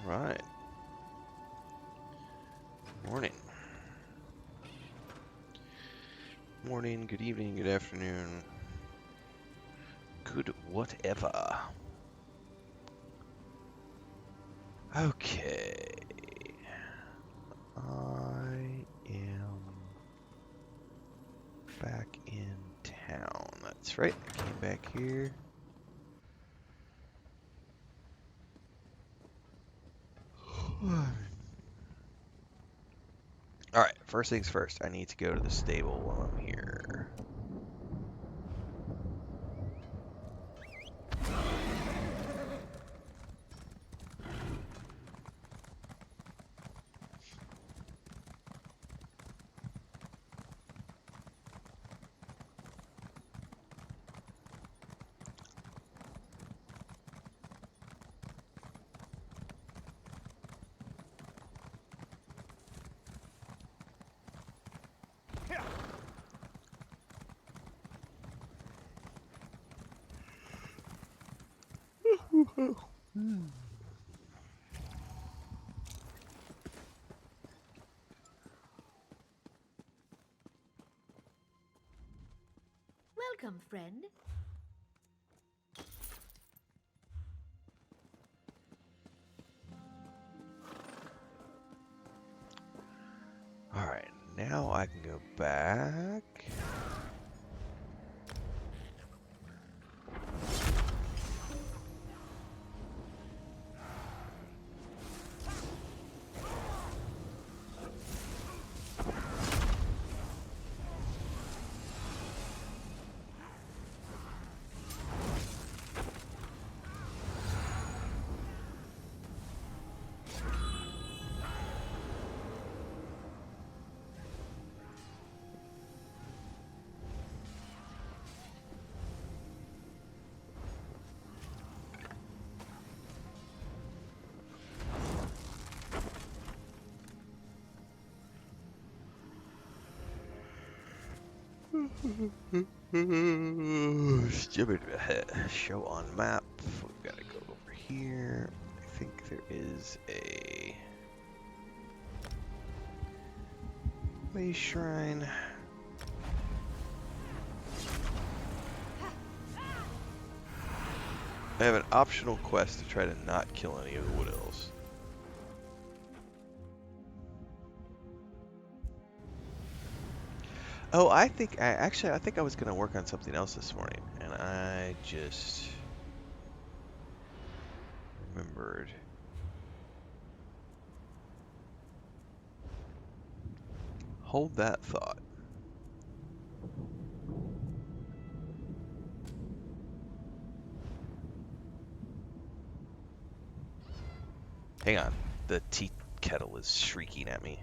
Right. Morning. Morning, good evening, good afternoon. Good whatever. Okay. I am back in town. That's right. I came back here. Alright, first things first. I need to go to the stable while I'm here. Welcome, friend. Alright, now I can go back. Stupid show on map. We've got to go over here. I think there is a way shrine. I have an optional quest to try to not kill any of the wood elves. Oh, I think I was gonna work on something else this morning, and I just remembered. Hold that thought. Hang on, the tea kettle is shrieking at me.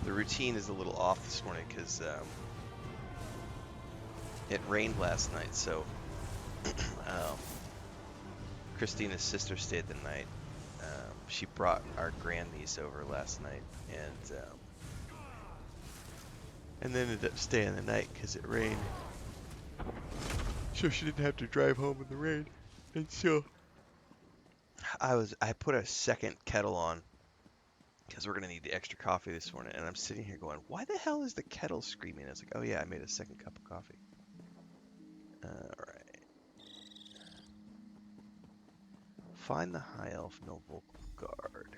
The routine is a little off this morning because it rained last night, so Christina's sister stayed the night. She brought our grandniece over last night, and then ended up staying the night because it rained. So she didn't have to drive home in the rain. And so I put a second kettle on because we're gonna need the extra coffee this morning, and I'm sitting here going, why the hell is the kettle screaming? I was like, oh yeah, I made a second cup of coffee. Alright. Find the High Elf Noble Guard.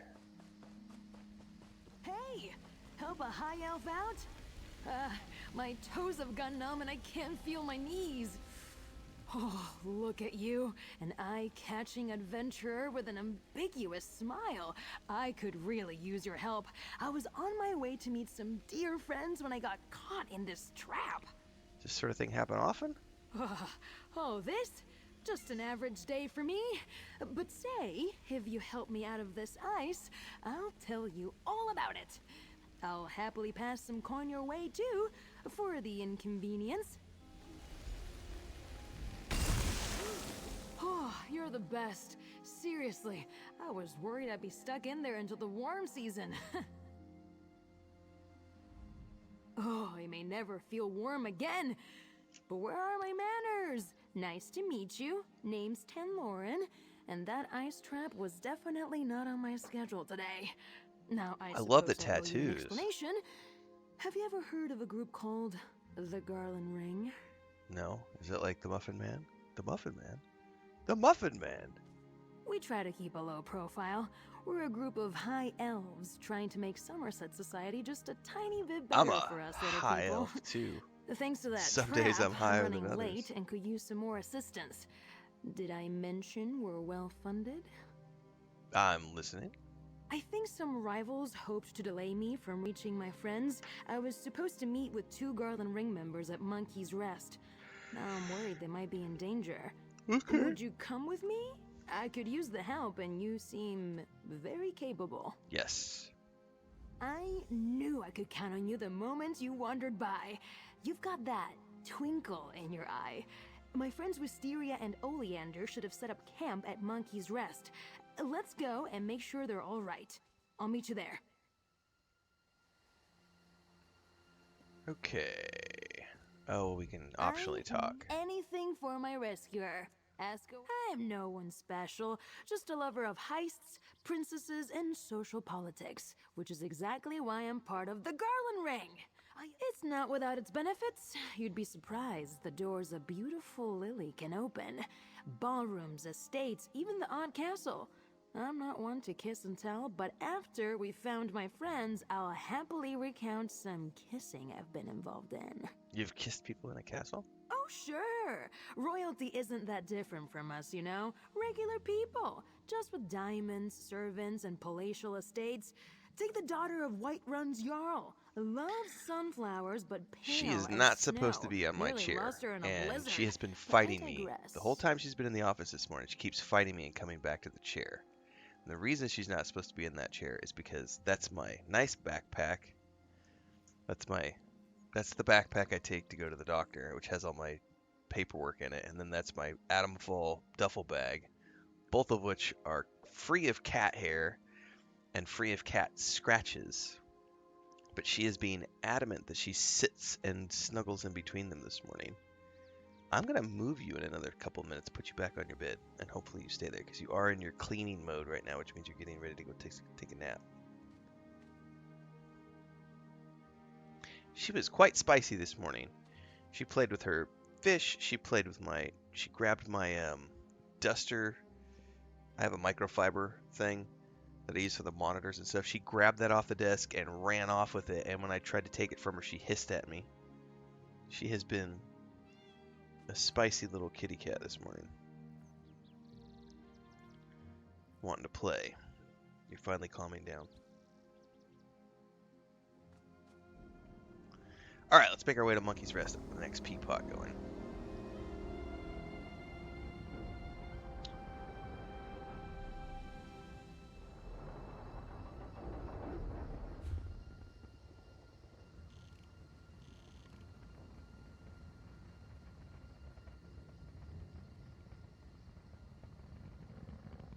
Hey! Help a high elf out? My toes have gone numb and I can't feel my knees. Oh, look at you, an eye-catching adventurer with an ambiguous smile. I could really use your help. I was on my way to meet some dear friends when I got caught in this trap. Does this sort of thing happen often? Oh, this? Just an average day for me. But say, if you help me out of this ice, I'll tell you all about it. I'll happily pass some coin your way, too, for the inconvenience. Oh, you're the best. Seriously, I was worried I'd be stuck in there until the warm season. Oh, I may never feel warm again. But where are my manners? Nice to meet you. Name's Lauren, and that ice trap was definitely not on my schedule today. Now, I love the suppose I owe you an tattoos. explanation. Have you ever heard of a group called the Garland Ring? No. Is it like the Muffin Man? The Muffin Man? The Muffin Man! We try to keep a low profile. We're a group of high elves trying to make Somerset society just a tiny bit better I'm a for us little high people. elf, too. Thanks to that Some trap, days I'm higher than running others. late and could use some more assistance. Did I mention we're well funded? I'm listening. I think some rivals hoped to delay me from reaching my friends. I was supposed to meet with 2 Garland Ring members at Monkey's Rest. Now I'm worried they might be in danger. Okay. Would you come with me? I could use the help, and you seem very capable. Yes. I knew I could count on you the moment you wandered by. You've got that twinkle in your eye. My friends Wisteria and Oleander should have set up camp at Monkey's Rest. Let's go and make sure they're all right. I'll meet you there. Okay. Oh, we can optionally talk. Anything for my rescuer. Ask away. I'm no one special, just a lover of heists, princesses, and social politics, which is exactly why I'm part of the Garland Ring. It's not without its benefits. You'd be surprised the doors a beautiful lily can open. Ballrooms, estates, even the odd castle. I'm not one to kiss and tell, but after we found my friends, I'll happily recount some kissing I've been involved in. You've kissed people in a castle? Oh, sure. Royalty isn't that different from us, you know? Regular people, just with diamonds, servants, and palatial estates. Take the daughter of Whiterun's Jarl. Loves sunflowers, but pale She is as not supposed to snow. be on my Nearly chair, lost her in a and blizzard. she has been But I fighting me. digress. The whole time she's been in the office this morning, she keeps fighting me and coming back to the chair. And the reason she's not supposed to be in that chair is because that's my nice backpack. That's the backpack I take to go to the doctor, which has all my paperwork in it, and then that's my atom full duffel bag, both of which are free of cat hair and free of cat scratches. But she is being adamant that she sits and snuggles in between them this morning. I'm going to move you in another couple minutes, put you back on your bed, and hopefully you stay there, because you are in your cleaning mode right now, which means you're getting ready to go take a nap. She was quite spicy this morning. She played with her fish, she grabbed my duster. I have a microfiber thing that I use for the monitors and stuff. She grabbed that off the desk and ran off with it, and when I tried to take it from her, she hissed at me. She has been a spicy little kitty cat this morning. Wanting to play. You're finally calming down. Alright, let's make our way to Monkey's Rest. The next pea pot going.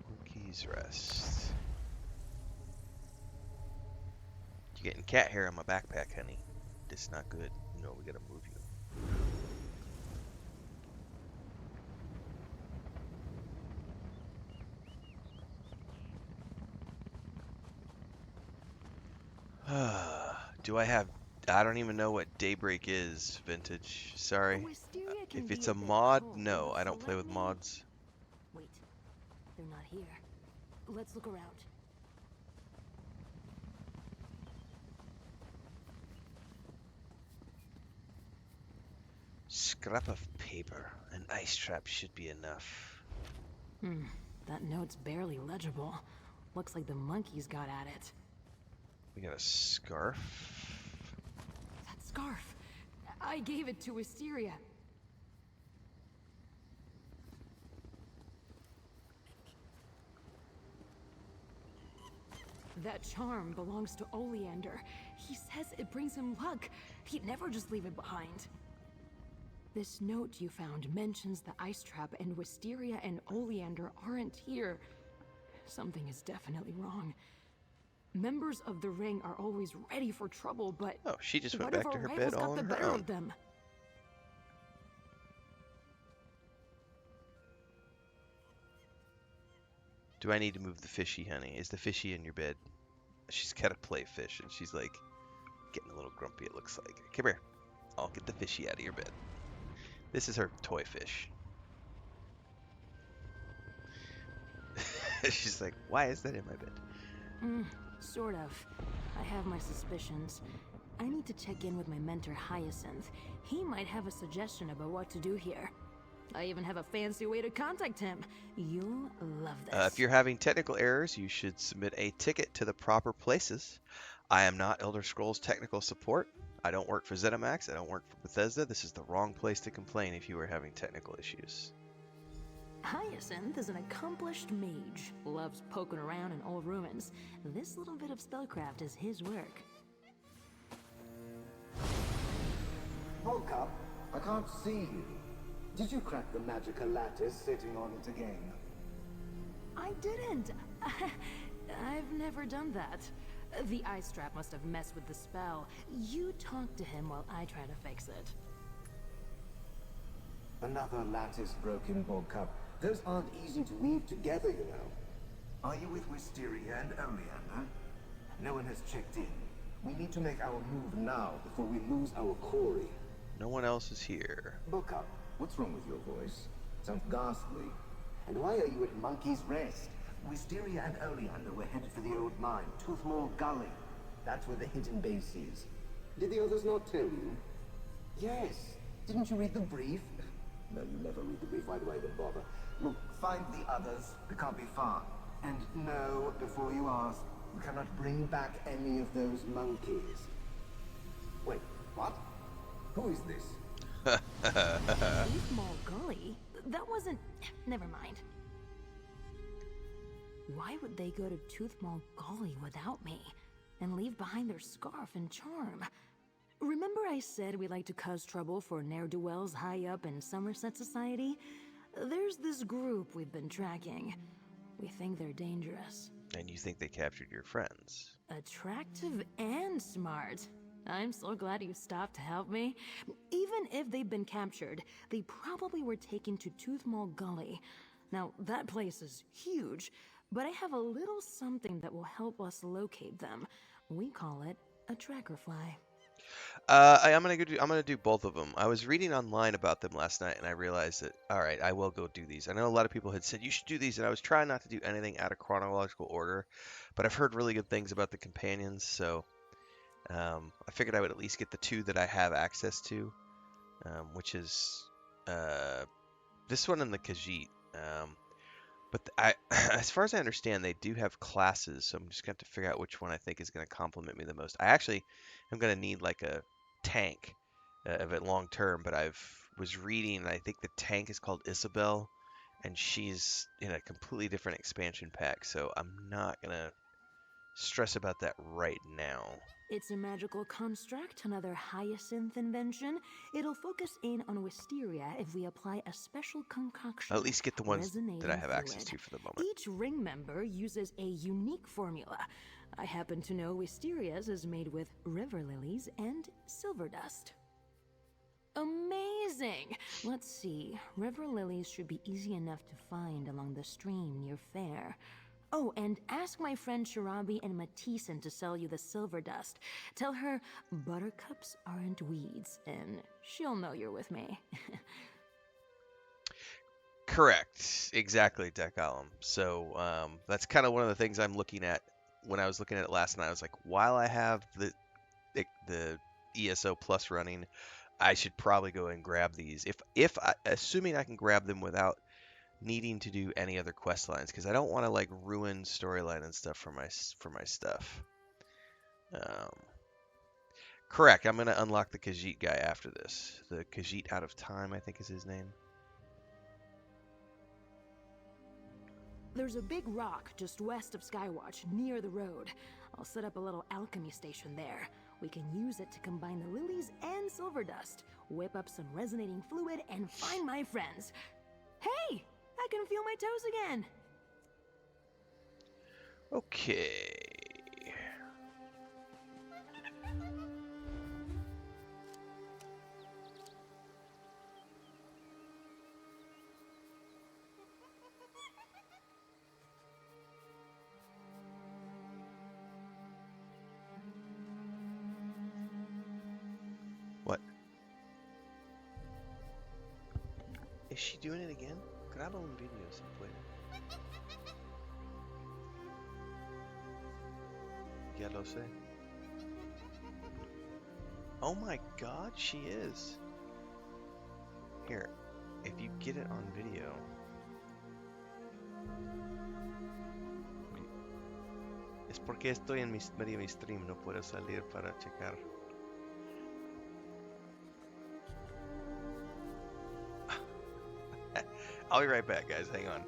Monkey's Rest. You're getting cat hair on my backpack, honey. It's not good. You know, we gotta move you. Do I have... I don't even know what Daybreak is, Vintage. Sorry. If it's a mod, no, I don't play with mods. Wait, they're not here. Let's look around. scrap of paper. An ice trap should be enough. That note's barely legible. Looks like the monkeys got at it. We got a scarf. That scarf! I gave it to Wisteria. That charm belongs to Oleander. He says it brings him luck. He'd never just leave it behind. This note you found mentions the ice trap, and Wisteria and Oleander aren't here. Something is definitely wrong. Members of the ring are always ready for trouble, but Oh, she just went what if back to our her rivals bed got all the on her better own. of them? Do I need to move the fishy, honey? Is the fishy in your bed? She's got to play fish, and she's like getting a little grumpy, it looks like. Come here. I'll get the fishy out of your bed. This is her toy fish. She's like, why is that in my bed? Sort of. I have my suspicions. I need to check in with my mentor Hyacinth. He might have a suggestion about what to do here. I even have a fancy way to contact him. You'll love this. If you're having technical errors, you should submit a ticket to the proper places. I am not Elder Scrolls technical support. I don't work for ZeniMax. I don't work for Bethesda. This is the wrong place to complain if you are having technical issues. Hyacinth is an accomplished mage, loves poking around in old ruins. This little bit of spellcraft is his work. Volcup, I can't see you. Did you crack the magical lattice sitting on it again? I didn't. I've never done that. The ice trap must have messed with the spell. You talk to him while I try to fix it. Another lattice broken, Volcup. Those aren't easy to weave together, you know. Are you with Wisteria and Oleander? No one has checked in. We need to make our move now before we lose our quarry. No one else is here. Volcup, what's wrong with your voice? Sounds ghastly. And why are you at Monkey's Rest? Wisteria and Oleander were headed for the old mine, Toothmore Gully. That's where the hidden base is. Did the others not tell you? Yes. Didn't you read the brief? No, you never read the brief. Why do I even bother? Look, find the others. They can't be far. And no, before you ask, we cannot bring back any of those monkeys. Wait, what? Who is this? Toothmore Gully? That wasn't... Never mind. Why would they go to Toothmore Gully without me? And leave behind their scarf and charm? Remember I said we like to cause trouble for ne'er-do-wells high up in Somerset Society? There's this group we've been tracking. We think they're dangerous. And you think they captured your friends. Attractive and smart. I'm so glad you stopped to help me. Even if they've been captured, they probably were taken to Toothmore Gully. Now, that place is huge, but I have a little something that will help us locate them. We call it a tracker fly. I'm gonna do both of them. I was reading online about them last night, and I realized that all right, I will go do these. I know a lot of people had said you should do these, and I was trying not to do anything out of chronological order, but I've heard really good things about the companions, so I figured I would at least get the two that I have access to, which is this one and the Khajiit. But as far as I understand, they do have classes, so I'm just going to have to figure out which one I think is going to complement me the most. I actually am going to need like a tank of it long term, but was reading, and I think the tank is called Isabel, and she's in a completely different expansion pack, so I'm not going to stress about that right now. It's a magical construct, another Hyacinth invention. It'll focus in on Wisteria if we apply a special concoction. I'll at least get the ones that I resonating have access fluid. to for the moment. Each ring member uses a unique formula. I happen to know Wisteria's is made with river lilies and silver dust. Amazing! Let's see. River lilies should be easy enough to find along the stream near Fair. Oh, and ask my friend Shirabi and Matissan to sell you the silver dust. Tell her buttercups aren't weeds, and she'll know you're with me. Correct. Exactly, Dekalum. So that's kind of one of the things I'm looking at when I was looking at it last night. I was like, while I have the ESO Plus running, I should probably go and grab these. Assuming I can grab them without needing to do any other quest lines, because I don't want to like ruin storyline and stuff for my stuff. Um, correct. I'm gonna unlock the Khajiit guy after this. The Khajiit out of time, I think is his name. There's a big rock just west of Skywatch, near the road. I'll set up a little alchemy station there. We can use it to combine the lilies and silver dust, whip up some resonating fluid, and find my friends. Hey! I can feel my toes again! Okay. What? Is she doing it again? Graba un video si puede. Ya lo sé. Oh my god, she is. Here, if you get it on video. Es porque estoy en medio de mi stream, no puedo salir para checar. I'll be right back, guys. Hang on.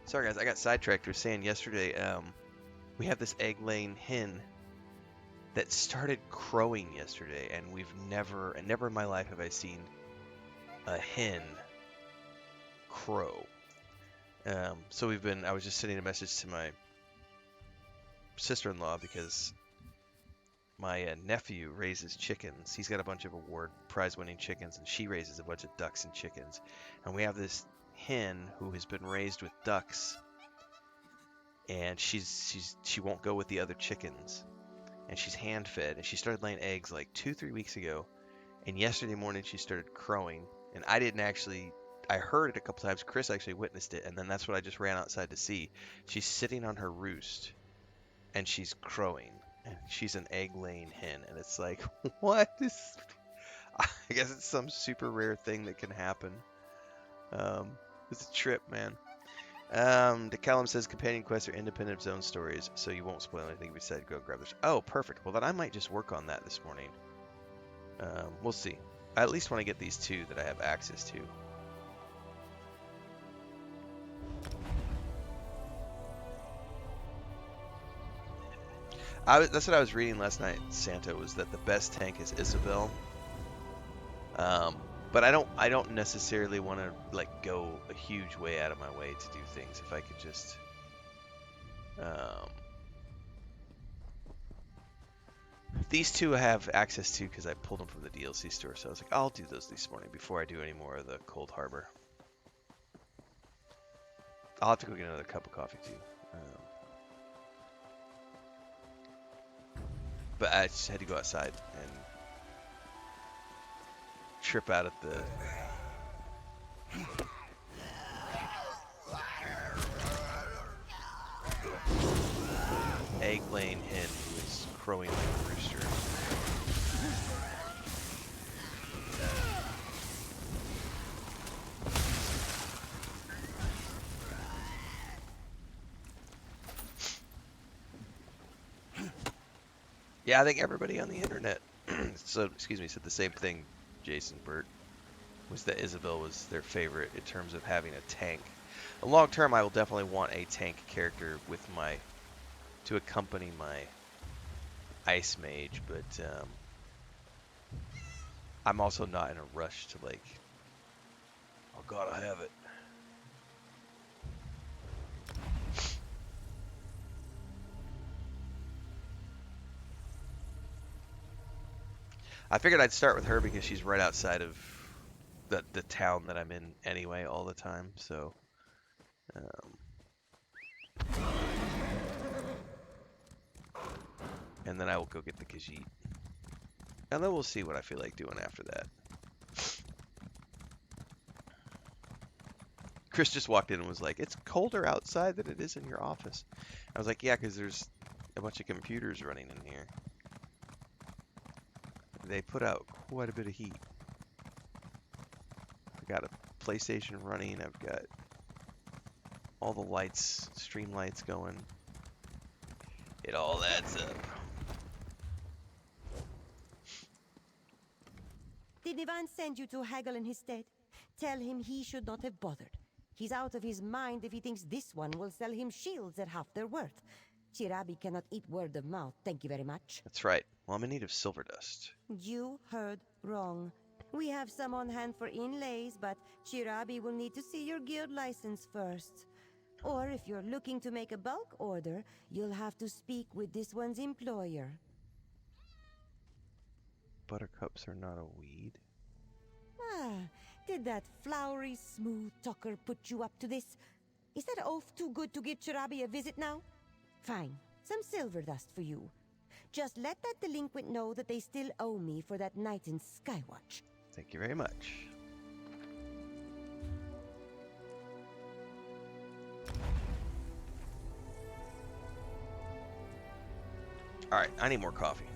Sorry guys, I got sidetracked. We were saying yesterday, we have this egg-laying hen that started crowing yesterday, and never in my life have I seen a hen crow. So I was just sending a message to my sister-in-law because my nephew raises chickens. He's got a bunch of award prize-winning chickens, and she raises a bunch of ducks and chickens. And we have this hen who has been raised with ducks, and she won't go with the other chickens, and she's hand-fed, and she started laying eggs like 2-3 weeks ago. And yesterday morning she started crowing, and I heard it a couple times. Chris actually witnessed it, and then that's what I just ran outside to see. She's sitting on her roost, and she's crowing, and she's an egg-laying hen, and it's like, what is? I guess it's some super rare thing that can happen. It's a trip, man. DeCallum says companion quests are independent of zone stories, so you won't spoil anything we said. Go grab this. Oh, perfect. Well, then I might just work on that this morning. We'll see. I at least want to get these two that I have access to. That's what I was reading last night, Santa, was that the best tank is Isabel. But I don't necessarily want to like go a huge way out of my way to do things. If I could just these two I have access to because I pulled them from the DLC store, so I was like, I'll do those this morning before I do any more of the Cold Harbor. I'll have to go get another cup of coffee too. But I just had to go outside and trip out at the egg-laying hen who is crowing like a rooster. Yeah, I think everybody on the internet, said the same thing. Jason Burt was that Isabel was their favorite in terms of having a tank. Long term, I will definitely want a tank character with to accompany my ice mage, but I'm also not in a rush to like, oh god, I have it. I figured I'd start with her because she's right outside of the town that I'm in anyway all the time, so and then I will go get the Khajiit. And then we'll see what I feel like doing after that. Chris just walked in and was like, it's colder outside than it is in your office. I was like, yeah, because there's a bunch of computers running in here. They put out quite a bit of heat. I've got a PlayStation running. I've got all the lights, stream lights going. It all adds up. Did Ivan send you to haggle in his stead? Tell him he should not have bothered. He's out of his mind if he thinks this one will sell him shields at half their worth. Chirabi cannot eat word of mouth, thank you very much. That's right. Well, I'm in need of silver dust. You heard wrong. We have some on hand for inlays, but Chirabi will need to see your guild license first. Or if you're looking to make a bulk order, you'll have to speak with this one's employer. Buttercups are not a weed. Ah, did that flowery, smooth talker put you up to this? Is that oaf too good to give Chirabi a visit now? Fine, some silver dust for you. Just let that delinquent know that they still owe me for that night in Skywatch. Thank you very much. Alright, I need more coffee.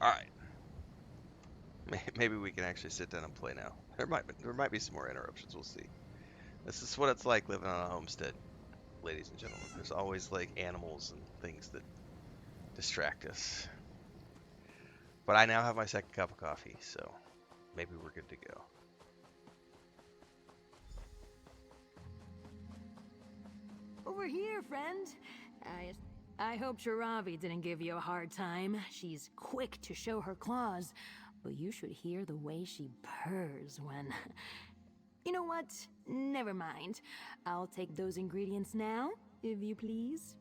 Alright. Maybe we can actually sit down and play now. There might be some more interruptions, we'll see. This is what it's like living on a homestead, ladies and gentlemen. There's always like animals and things that distract us. But I now have my second cup of coffee, so maybe we're good to go. Over here, friend. I hope Shiravi didn't give you a hard time. She's quick to show her claws, but you should hear the way she purrs when... You know what? Never mind. I'll take those ingredients now, if you please.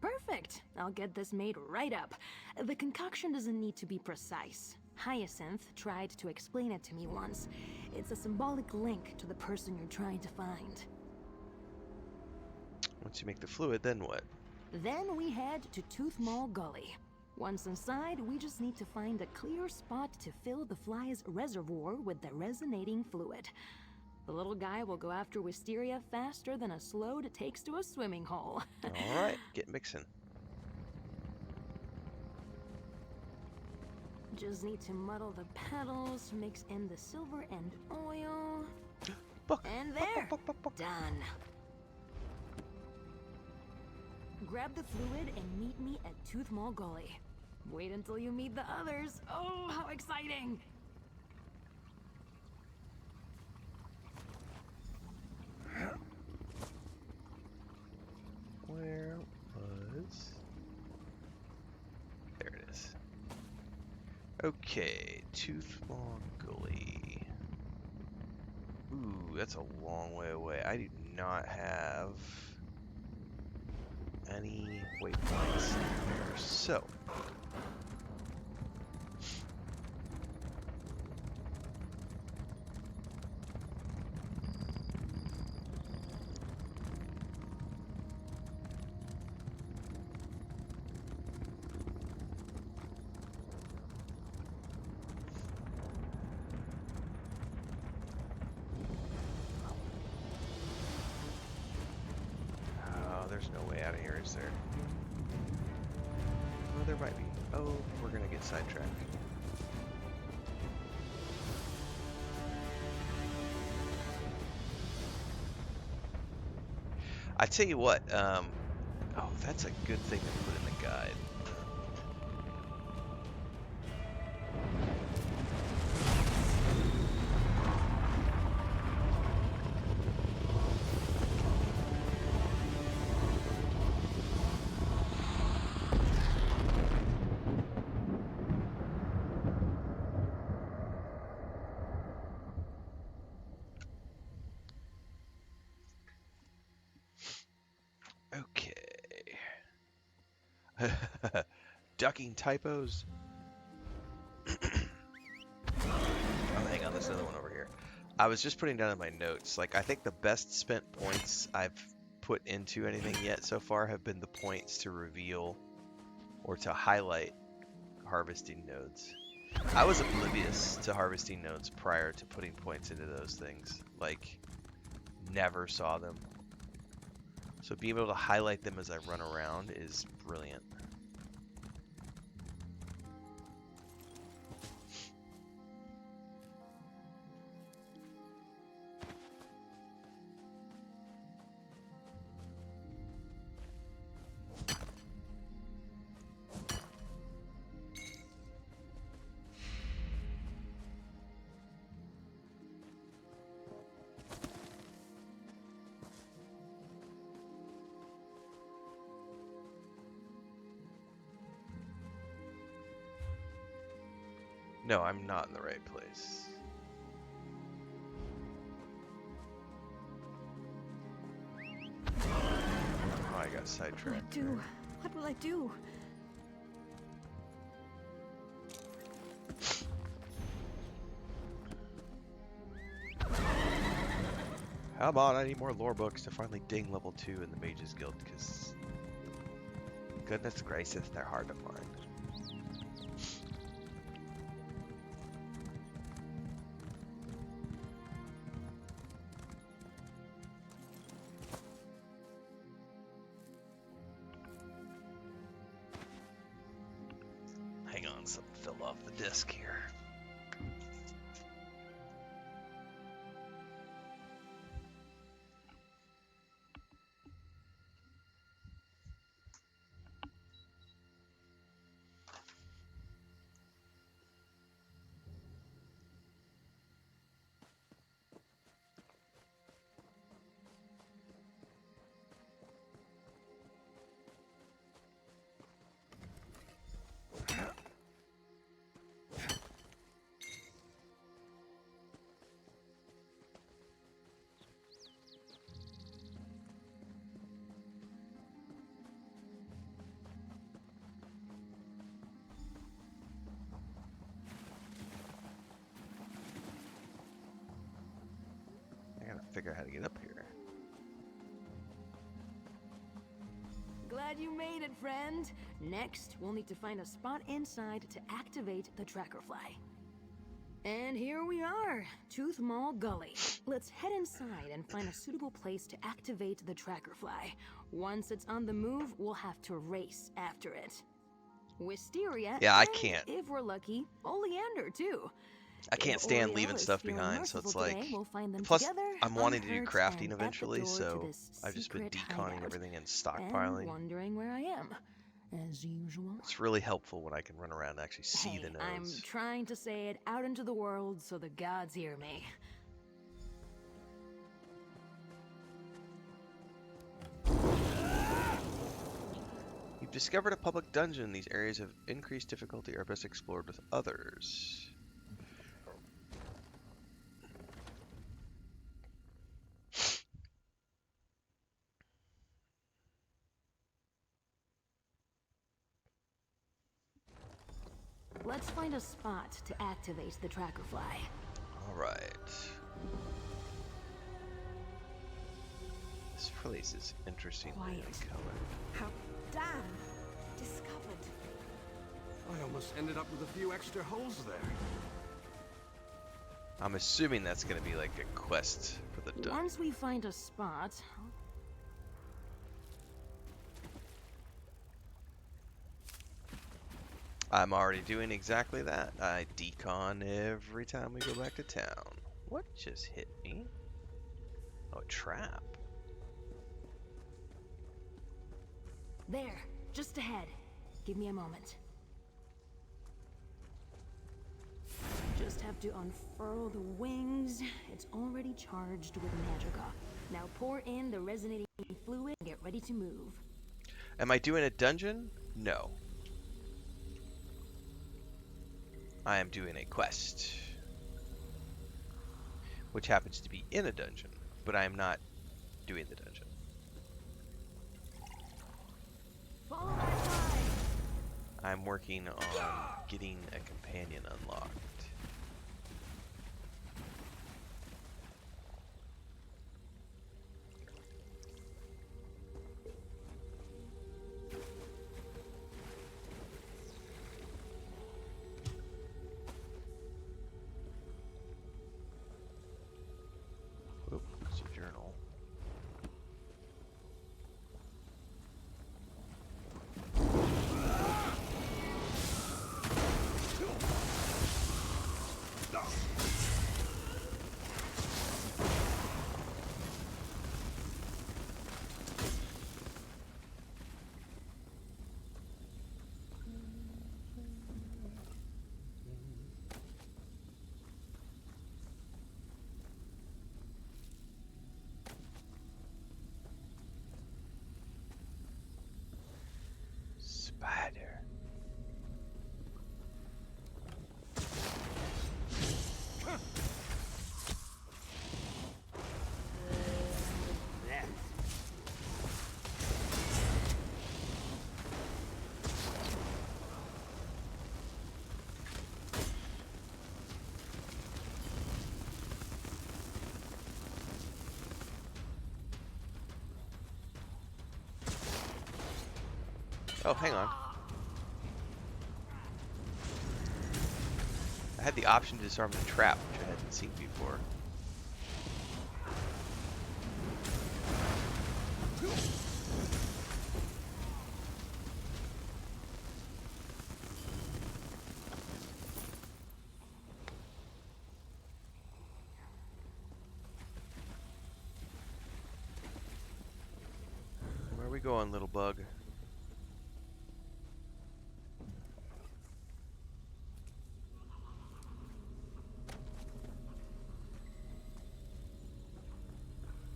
Perfect. I'll get this made right up. The concoction doesn't need to be precise. Hyacinth tried to explain it to me once. It's a symbolic link to the person you're trying to find. Once you make the fluid, then what? Then we head to Tooth Mall Gully. Once inside, we just need to find a clear spot to fill the fly's reservoir with the resonating fluid. The little guy will go after Wisteria faster than a Slode takes to a swimming hole. Alright, get mixing. Just need to muddle the petals, mix in the silver and oil. And there! Done. Grab the fluid and meet me at Tooth Mall Gully. Wait until you meet the others. Oh, how exciting! Where was... There it is. Okay, Tooth Mall Gully. Ooh, that's a long way away. I do not have any waypoints there. So, there's no way out of here, is there? Oh, there might be. Oh, we're gonna get sidetracked. I tell you what, oh, that's a good thing to put in the guide. Ducking typos. Oh, hang on, there's another one over here. I was just putting down in my notes, like, I think the best spent points I've put into anything yet so far have been the points to reveal or to highlight harvesting nodes. I was oblivious to harvesting nodes prior to putting points into those things. Like, never saw them. So being able to highlight them as I run around is brilliant. No, I'm not in the right place. Oh, I got sidetracked. What will I do? How about I need more lore books to finally ding level 2 in the Mages Guild, because goodness gracious, they're hard to find. Hang on. Something fell off the disc here. Figure out how to get up here. Glad you made it, friend. Next, we'll need to find a spot inside to activate the tracker fly. And here we are, Tooth Mall Gully. Let's head inside and find a suitable place to activate the tracker fly. Once it's on the move, we'll have to race after it. Wisteria, Yeah, I and, can't. if we're lucky, Oleander too. I can't stand leaving stuff behind, so it's like... Plus, I'm wanting to do crafting eventually, so I've just been deconning everything and stockpiling. Wondering where I am, as usual. It's really helpful when I can run around and actually see the nodes. I'm trying to say it out into the world so the gods hear me. You've discovered a public dungeon. These areas of increased difficulty are best explored with others. Let's find a spot to activate the tracker fly. Alright. This place is interesting. Quiet. How damn discovered. I almost ended up with a few extra holes there. I'm assuming that's going to be like a quest for the dungeon. Once we find a spot... I'm already doing exactly that. I decon every time we go back to town. What just hit me? Oh, a trap. There, just ahead. Give me a moment. Just have to unfurl the wings. It's already charged with magica. Now pour in the resonating fluid and get ready to move. Am I doing a dungeon? No. I am doing a quest, which happens to be in a dungeon, but I am not doing the dungeon. Follow my fly. I'm working on getting a companion unlocked. Oop, it's a journal. Spider. Oh, hang on. I had the option to disarm the trap, which I hadn't seen before. Go on, little bug.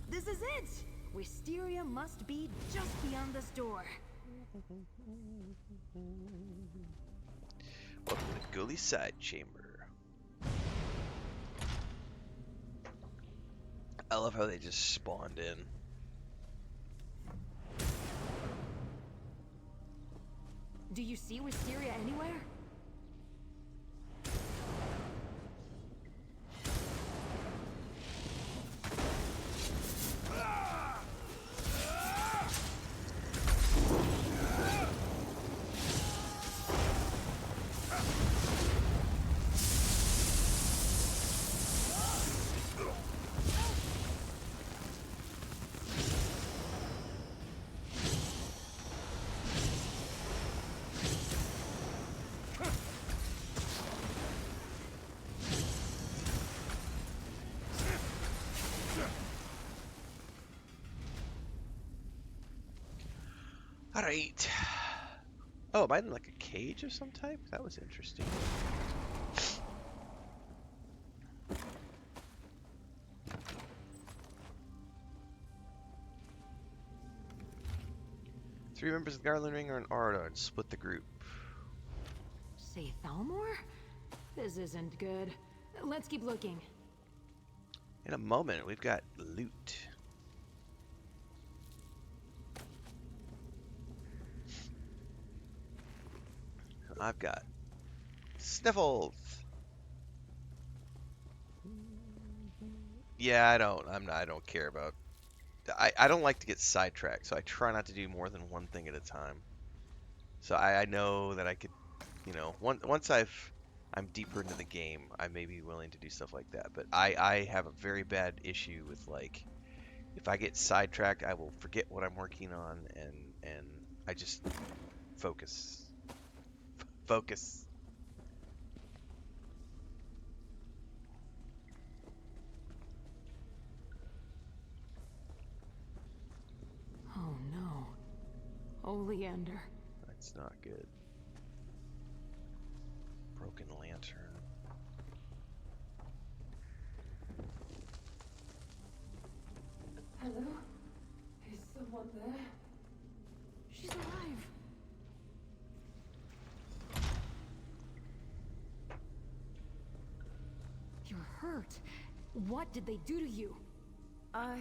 This is it! Wisteria must be just beyond this door. Welcome to the Gully Side Chamber. I love how they just spawned in. Do you see Wisteria anywhere? Alright. Oh, am I in like a cage of some type? That was interesting. Three members of the Garland Ring are in Arda and split the group. Say Thalmor? This isn't good. Let's keep looking. In a moment, we've got loot. I've got sniffles. Yeah, I don't care about. I don't like to get sidetracked, so I try not to do more than one thing at a time. So I know that I could, once I'm deeper into the game, I may be willing to do stuff like that. But I have a very bad issue with, like, if I get sidetracked, I will forget what I'm working on, and I just focus. Focus. Oh no. Oleander. That's not good. Broken lantern. Hello? Is someone there? She's alive. You're hurt. What did they do to you? I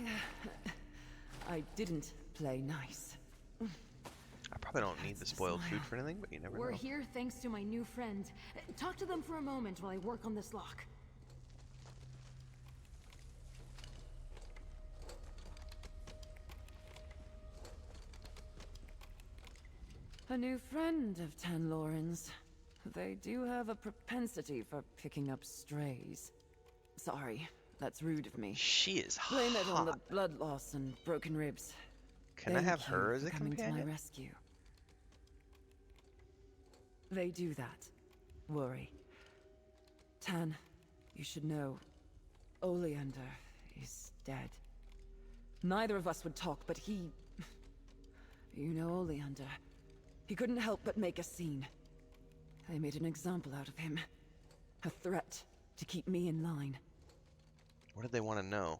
didn't play nice. I probably don't need the spoiled food for anything, but you never We're know. here thanks to my new friend. Talk to them for a moment while I work on this lock. A new friend of Tanloran's. They do have a propensity for picking up strays. Sorry, that's rude of me. She is Blame it on the hot. blood loss and broken ribs. Can I have Thank you her as for a coming to my companion? rescue. They do that. Worry. Tan, you should know, Oleander is dead. Neither of us would talk, but he... You know Oleander. He couldn't help but make a scene. They made an example out of him. A threat to keep me in line. What did they want to know?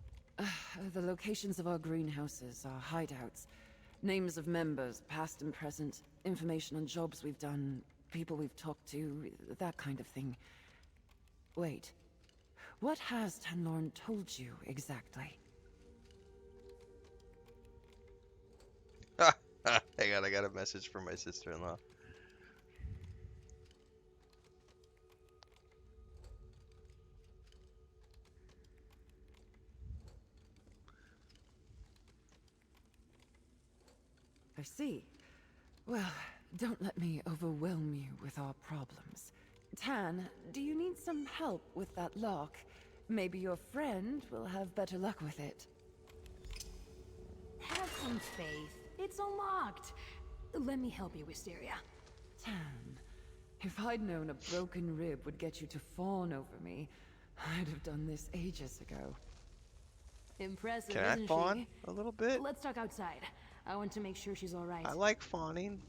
The locations of our greenhouses, our hideouts, names of members, past and present, information on jobs we've done, people we've talked to, that kind of thing. Wait, what has Tanlorn told you exactly? Hang on, I got a message from my sister-in-law. I see. Well, don't let me overwhelm you with our problems. Tan, do you need some help with that lock? Maybe your friend will have better luck with it. Have some faith. It's unlocked. Let me help you, Wisteria. Tan, if I'd known a broken rib would get you to fawn over me, I'd have done this ages ago. Impressive, Can I isn't fawn she? a little bit? Let's talk outside. I want to make sure she's all right. I like fawning.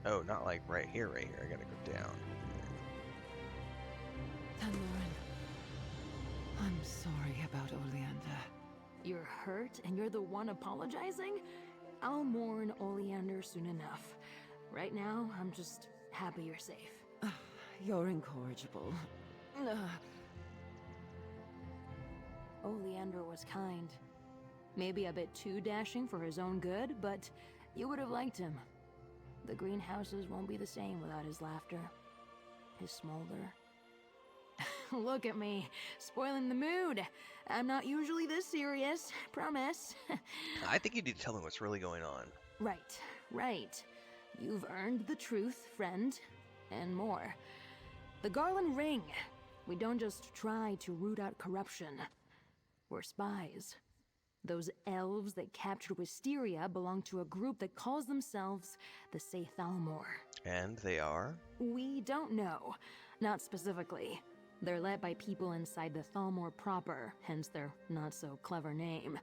Oh, not like right here, right here. I gotta go down. Lauren, I'm sorry about Oleander. You're hurt and you're the one apologizing? I'll mourn Oleander soon enough. Right now, I'm just happy you're safe. You're incorrigible. Oleander was kind. Maybe a bit too dashing for his own good, but you would have liked him. The greenhouses won't be the same without his laughter, his smolder. Look at me, spoiling the mood. I'm not usually this serious, promise. I think you need to tell him what's really going on. Right, right. You've earned the truth, friend, and more. The Garland Ring. We don't just try to root out corruption. We're spies. Those elves that captured Wisteria belong to a group that calls themselves the Saythalmor. And they are? We don't know. Not specifically. They're led by people inside the Thalmor proper, hence their not-so-clever name.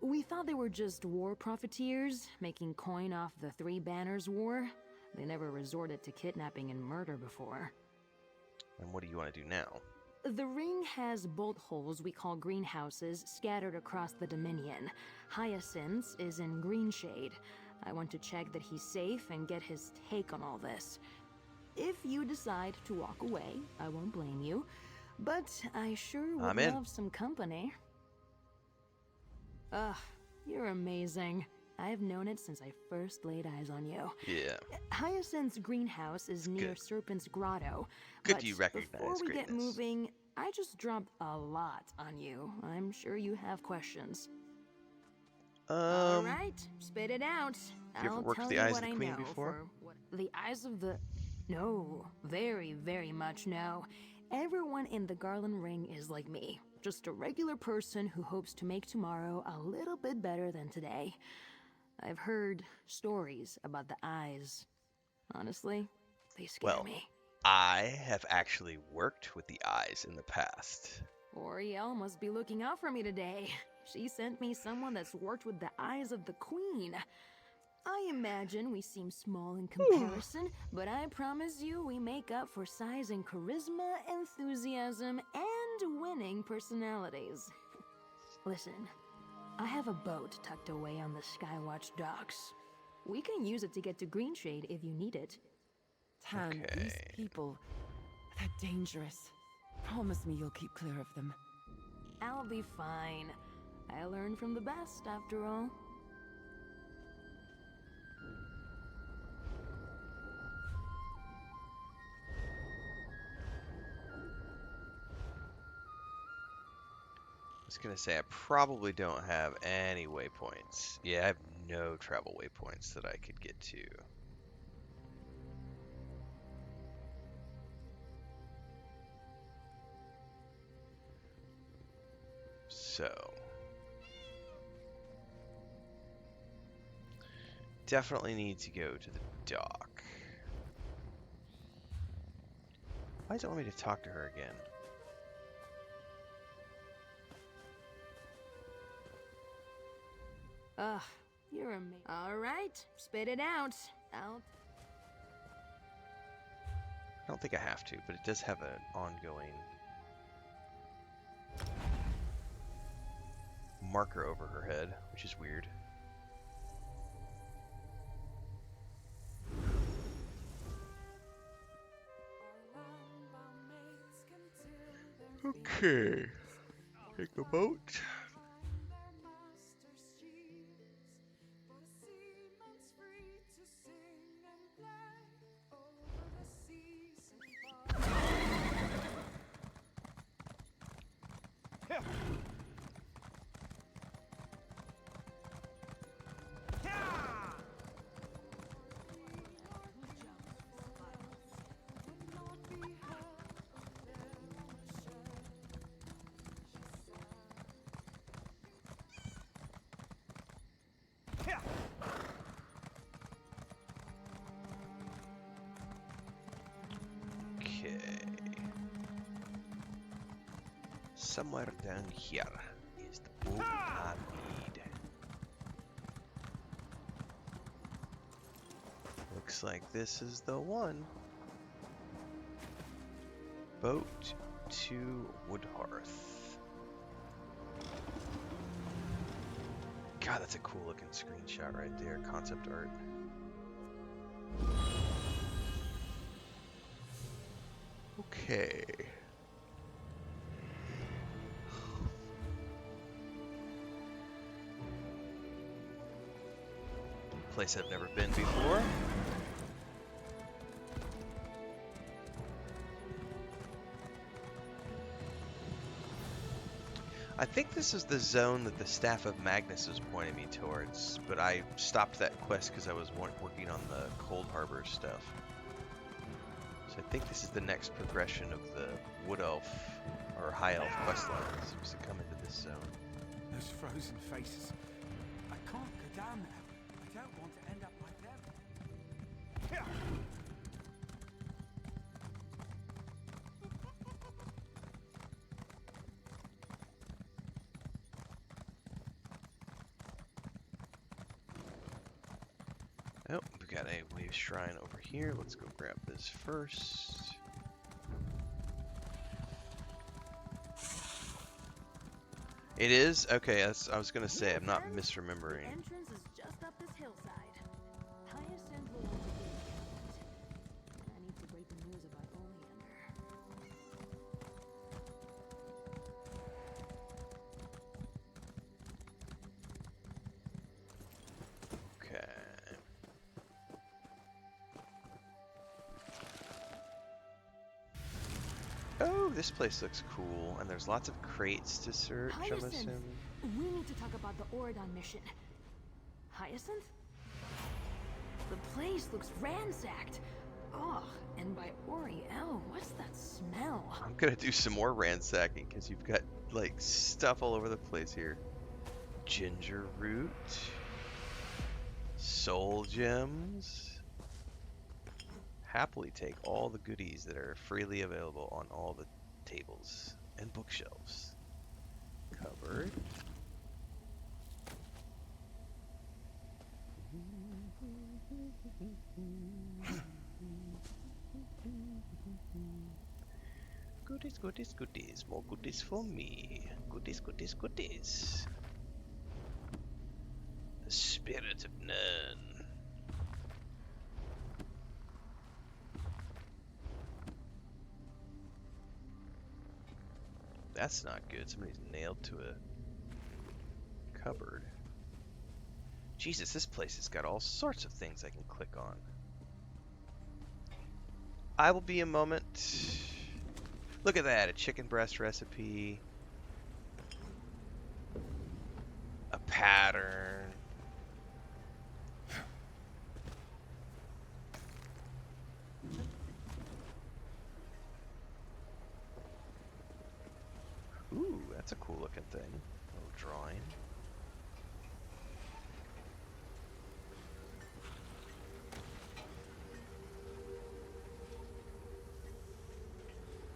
We thought they were just war profiteers, making coin off the Three Banners War. They never resorted to kidnapping and murder before. And what do you want to do now? The ring has bolt holes we call greenhouses scattered across the Dominion. Hyacinth's is in Greenshade. I want to check that he's safe and get his take on all this. If you decide to walk away, I won't blame you. But I sure would love some company. Ugh, you're amazing. I've known it since I first laid eyes on you. Yeah. Hyacinth's greenhouse is near good. Serpent's Grotto. Good But you recognize before we get greatness. moving, I just dropped a lot on you. I'm sure you have questions. All right, spit it out. You ever I'll worked tell with the you Eyes what of the I Queen know before? for what- the Eyes of the... No, very, very much no. Everyone in the Garland Ring is like me. Just a regular person who hopes to make tomorrow a little bit better than today. I've heard stories about the Eyes. Honestly, they scare me. I have actually worked with the Eyes in the past. Oriel must be looking out for me today. She sent me someone that's worked with the Eyes of the Queen. I imagine we seem small in comparison, but I promise you we make up for size in charisma, enthusiasm, and winning personalities. Listen, I have a boat tucked away on the Skywatch docks. We can use it to get to Greenshade if you need it. Tan, these people, they're dangerous. Promise me you'll keep clear of them. I'll be fine. I learn from the best, after all. I was gonna say I probably don't have any waypoints. Yeah, I have no travel waypoints that I could get to. So definitely need to go to the dock. Why does it want me to talk to her again? Ugh, you're amazing. All right, spit it out. I don't think I have to, but it does have an ongoing marker over her head, which is weird. Okay, take a boat. somewhere down here is the boat I need. Looks like this is the one. Boat to Woodhearth. God, that's a cool looking screenshot right there. Concept art. Okay. Place I've never been before. I think this is the zone that the Staff of Magnus was pointing me towards, but I stopped that quest because I was working on the Cold Harbor stuff. So I think this is the next progression of the Wood Elf or High Elf questline. Seems to come into this zone. Those frozen faces. I can't go down there. I don't want to end up like them. Oh, we got a wave shrine over here. Let's go grab this first. It is? Okay, I was gonna say, I'm not misremembering. The entrance is just up this hillside. Hyacinth will want to be I need to break the news about Oleander. Okay. Oh, this place looks cool, and there's lots of crates to search, I'm Hyacinth, assuming. we need to talk about the Oregon mission. Hyacinth? The place looks ransacked. Ugh, and by Oriel, what's that smell? I'm gonna do some more ransacking, because you've got, like, stuff all over the place here. Ginger root. Soul gems. Happily take all the goodies that are freely available on all the tables and bookshelves. Cupboard. Goodies, goodies, goodies. More goodies for me. Goodies, goodies, goodies. The spirit of none. That's not good. Somebody's nailed to a cupboard. Jesus, this place has got all sorts of things I can click on. I will be a moment. Look at that, a chicken breast recipe. A pattern. Ooh, that's a cool looking thing. A little drawing.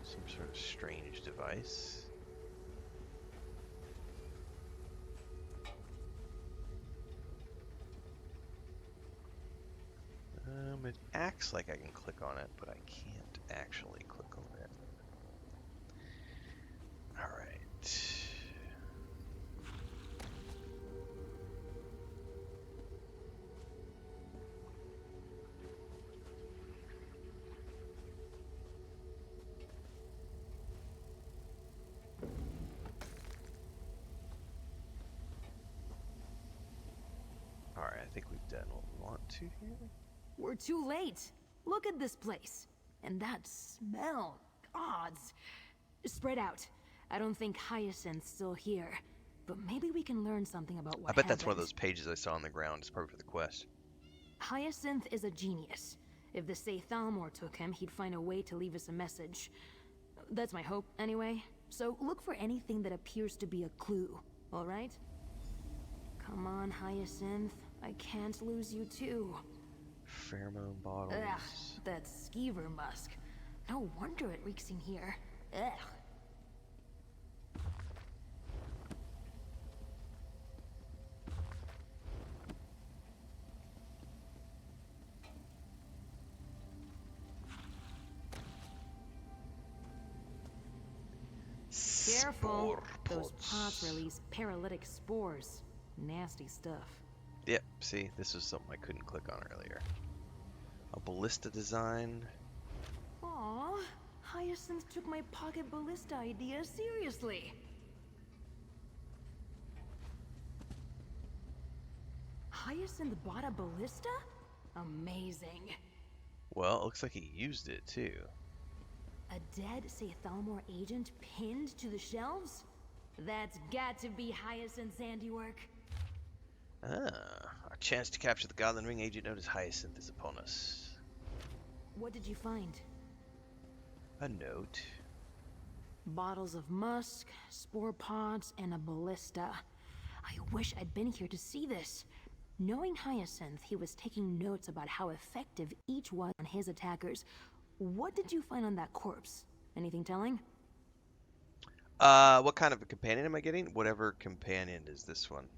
Some sort of strange device. It acts like I can click on it, but I can't actually click on it. Alright. Alright, I think we've done what we want to here. We're too late. Look at this place. And that smell. Gods. Spread out. I don't think Hyacinth's still here. But maybe we can learn something about what I bet that's one of happened. those pages I saw on the ground. It's probably for the quest. Hyacinth is a genius. If the Say Thalmor took him, he'd find a way to leave us a message. That's my hope, anyway. So look for anything that appears to be a clue, alright? Come on, Hyacinth. I can't lose you too. Pheromone bottles. Ugh, that skeever musk. No wonder it reeks in here. Ugh. Careful. Those Spore pots pods. release paralytic spores. Nasty stuff. Yep, see, this was something I couldn't click on earlier. A ballista design. Aw, Hyacinth took my pocket ballista idea seriously. Hyacinth bought a ballista? Amazing. Well, it looks like he used it too. A dead Saythalmor agent pinned to the shelves? That's got to be Hyacinth's handiwork. Ah, our chance to capture the Goblin Ring agent known as Hyacinth is upon us. What did you find? A note. Bottles of musk, spore pods, and a ballista. I wish I'd been here to see this. Knowing Hyacinth, he was taking notes about how effective each was on his attackers. What did you find on that corpse? Anything telling? What kind of a companion am I getting? Whatever companion is this one.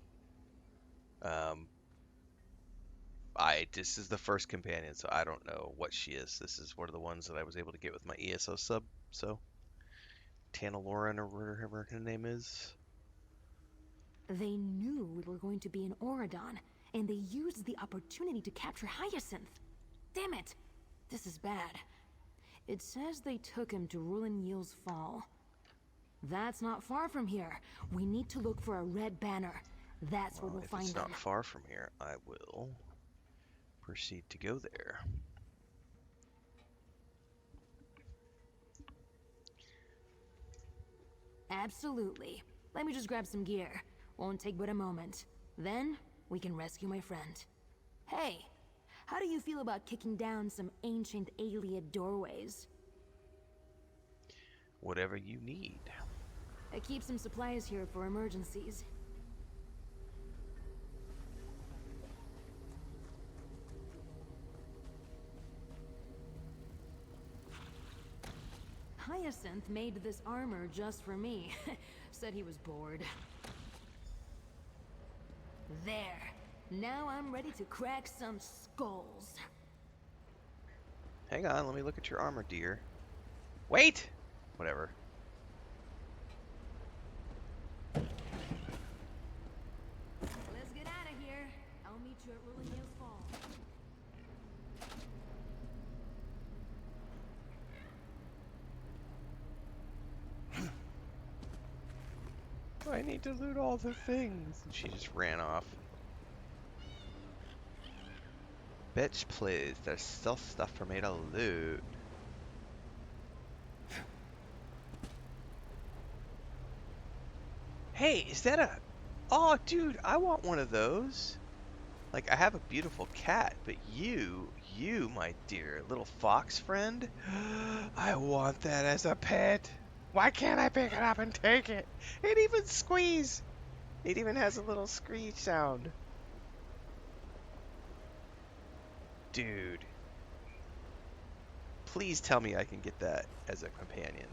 This is the first companion, so I don't know what she is. This is one of the ones that I was able to get with my ESO sub, so. Tanaloran or whatever her name is. They knew we were going to be in Oradon, and they used the opportunity to capture Hyacinth. Damn it! This is bad. It says they took him to Rulin Yil's Fall. That's not far from here. We need to look for a red banner. That's where we'll If find it's them. not far from here, I will proceed to go there. Absolutely. Let me just grab some gear. Won't take but a moment. Then, we can rescue my friend. Hey, how do you feel about kicking down some ancient Ayleid doorways? Whatever you need. I keep some supplies here for emergencies. Hyacinth made this armor just for me. Said he was bored. There. Now I'm ready to crack some skulls. Hang on, let me look at your armor, dear. Wait! Whatever. Let's get out of here. I'll meet you at Rolling Hills Fall. I need to loot all the things. And she just ran off. Bitch, please. There's still stuff for me to loot. Hey, is that a... Oh, dude, I want one of those. Like, I have a beautiful cat, but you, my dear little fox friend, I want that as a pet. Why can't I pick it up and take it? It even squeeze. It even has a little screech sound. Dude. Please tell me I can get that as a companion.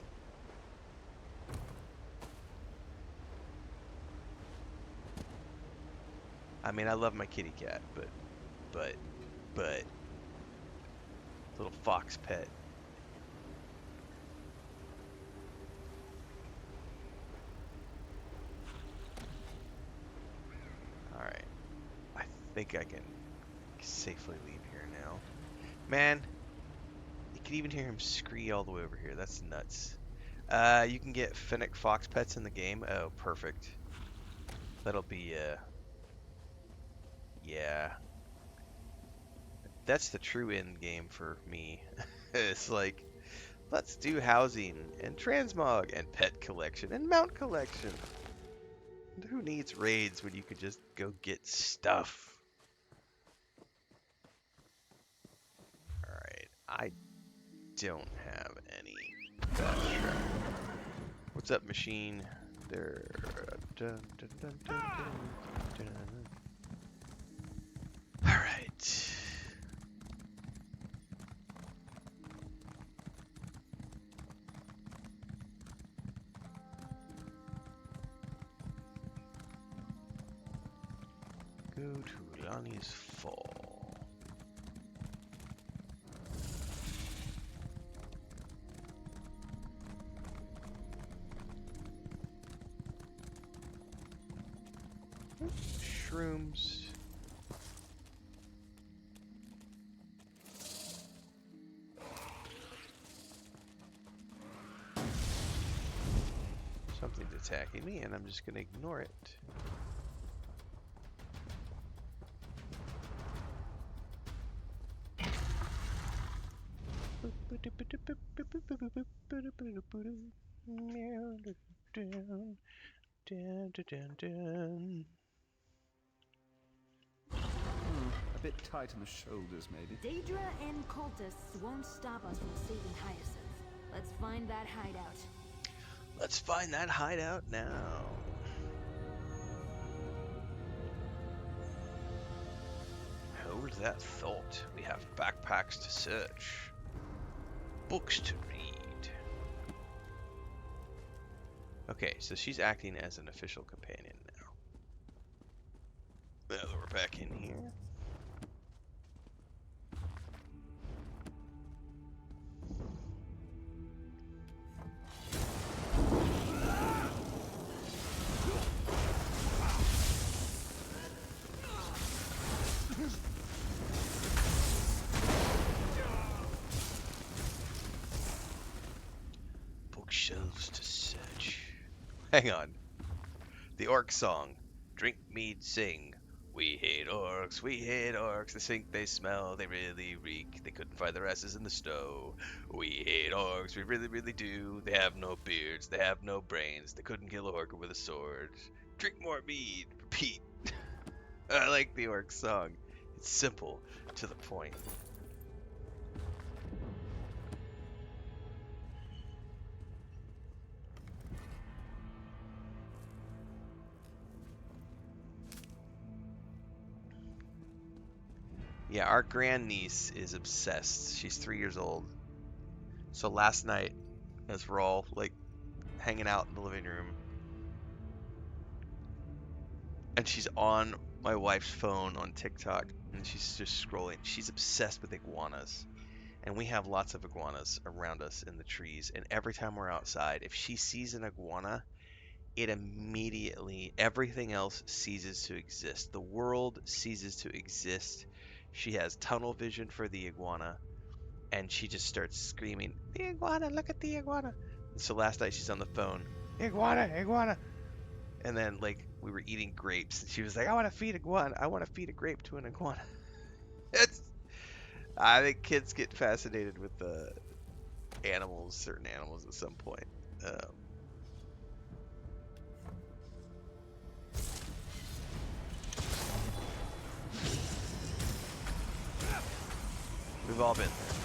I mean, I love my kitty cat, but, little fox pet. Alright. I think I can safely leave here now. Man, you can even hear him scree all the way over here. That's nuts. You can get Fennec fox pets in the game. Oh, perfect. That'll be, yeah. That's the true end game for me. It's like, let's do housing and transmog and pet collection and mount collection. And who needs raids when you could just go get stuff? Alright, I don't have any fast travel. What's up, machine? There. Dun, dun, dun, dun, dun, dun. Alright. Go to Lonnie's Fall. Shrooms. Something's attacking me, and I'm just gonna ignore it. A bit tight on the shoulders, maybe. Daedra and cultists won't stop us from saving Hyacinth. Let's find that hideout. Let's find that hideout now. Hold that thought. We have backpacks to search. Books to read. Okay, so she's acting as an official companion now. Now that we're back in here. Bookshelves to search. Hang on. The orc song. Drink, mead, sing. We hate orcs, we hate orcs. They stink, they smell, they really reek. They couldn't find their asses in the snow. We hate orcs, we really, really do. They have no beards, they have no brains. They couldn't kill a orc with a sword. Drink more mead. Repeat. I like the orc song. It's simple, to the point. Yeah, our grandniece is obsessed. She's 3 years old. So last night, as we're all like hanging out in the living room, and she's on my wife's phone on TikTok, and she's just scrolling. She's obsessed with iguanas, and we have lots of iguanas around us in the trees. And every time we're outside, if she sees an iguana, it immediately, everything else ceases to exist. The world ceases to exist. She has tunnel vision for the iguana, and she just starts screaming, "The iguana! Look at the iguana!" And so last night she's on the phone, "Iguana, iguana!" And then like we were eating grapes, and she was like, "I want to feed iguana. I want to feed a grape to an iguana." It's, I think kids get fascinated with the animals, certain animals at some point. We've all been there.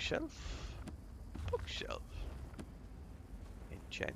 Bookshelf. Bookshelf. Enchant.